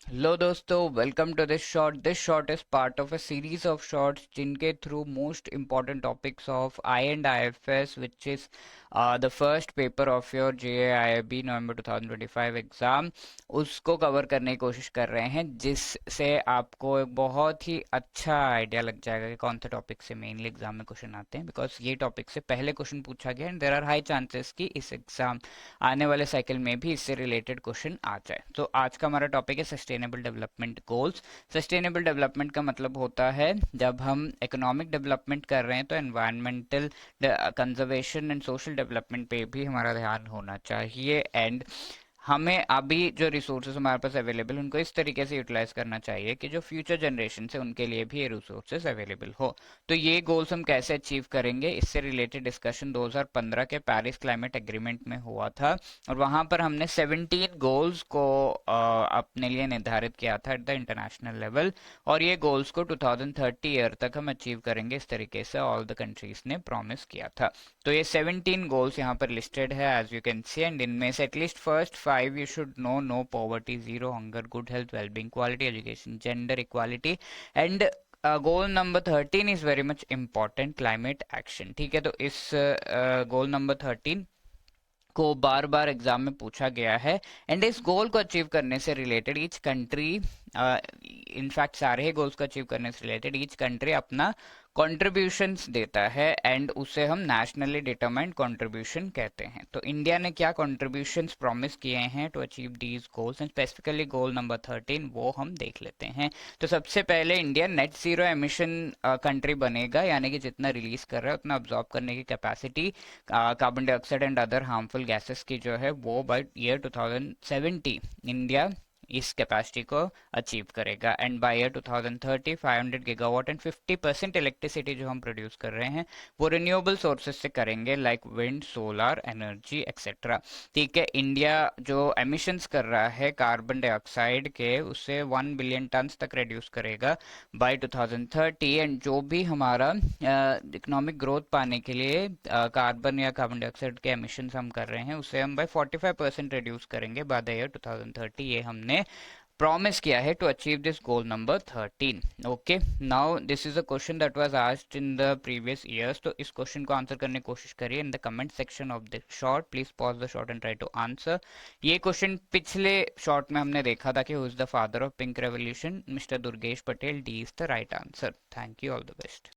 Hello दोस्तों, welcome to this short is part of a series of shorts जिनके through most important topics of I and I F S which is the first paper of your JAIIB November 2025 exam, उसको cover करने की कोशिश कर रहे हैं, जिससे आपको एक बहुत ही अच्छा आइडिया लग जाएगा कि कौन से टॉपिक से मेनली एग्जाम में क्वेश्चन आते हैं। बिकॉज ये टॉपिक से पहले क्वेश्चन पूछा गया and there are high chances कि इस एग्जाम आने वाले साइकिल में भी इससे रिलेटेड क्वेश्चन आ जाए। तो आज का हमारा टॉपिक है sustainable development goals. Sustainable development का मतलब होता है, जब हम इकोनॉमिक डेवलपमेंट कर रहे हैं तो environmental conservation and social development पे भी हमारा ध्यान होना चाहिए। एंड हमें अभी जो रिसोर्सेज हमारे पास अवेलेबल उनको इस तरीके से यूटिलाइज करना चाहिए कि जो फ्यूचर जनरेशन है उनके लिए भी ये रिसोर्सेज अवेलेबल हो। तो ये गोल्स हम कैसे अचीव करेंगे, इससे रिलेटेड डिस्कशन 2015 के पेरिस क्लाइमेट एग्रीमेंट में हुआ था। और वहां पर हमने 17 गोल्स को अपने लिए निर्धारित किया था एट द इंटरनेशनल लेवल। और ये गोल्स को 2030 ईयर तक हम अचीव करेंगे, इस तरीके से ऑल द कंट्रीज ने प्रॉमिस किया था। तो ये 17 गोल्स यहाँ पर लिस्टेड है as you can see. And इनमें से at least first 5 you should know: no poverty, zero hunger, good health, well-being, quality education, gender equality, and goal number 13 is very much important, climate action. ठीक है, तो इस गोल number 13 को बार बार exam में पूछा गया है। एंड इस गोल को अचीव करने से रिलेटेड ईच कंट्री, इनफैक्ट सारे ही गोल्स को अचीव करने से रिलेटेड ईच कंट्री अपना कंट्रीब्यूशंस देता है एंड उसे हम नेशनली डिटरमाइंड कंट्रीब्यूशन कहते हैं। तो इंडिया ने क्या कंट्रीब्यूशंस प्रॉमिस किए हैं to achieve these goals, and specifically goal number 13, वो हम देख लेते हैं। तो सबसे पहले India net zero emission country बनेगा, यानी कि जितना रिलीज कर रहा है उतना अब्जॉर्ब करने की capacity carbon dioxide and other harmful gases की जो है वो बाय ईयर 2070 इंडिया इस कैपेसिटी को अचीव करेगा। And by year 2030 500 gigawatt and 50% electricity जो हम प्रोड्यूस कर रहे हैं वो रिन्यूएबल सोर्सेज से करेंगे, like wind, solar energy etcetera. ठीक है, इंडिया जो एमिशंस कर रहा है कार्बन डाइऑक्साइड के, उसे 1 बिलियन टन तक रिड्यूस करेगा बाय 2030। एंड जो भी हमारा इकोनॉमिक ग्रोथ पाने के लिए कार्बन या कार्बन डाइऑक्साइड के एमिशन हम कर रहे हैं उसे हम बाय 45% रिड्यूस करेंगे बाय द ईयर 2030। ये हमने प्रॉमिस किया है to achieve this goal number 13। Okay, now this is a question that was asked in the previous years. तो इस क्वेश्चन को आंसर करने की कोशिश करिए in the comment section of the short. Please pause the short and try to answer. ये question पिछले short में हमने देखा था कि who is the father of pink revolution, mister Durgesh Patel. D is the right answer. Thank you, all the best.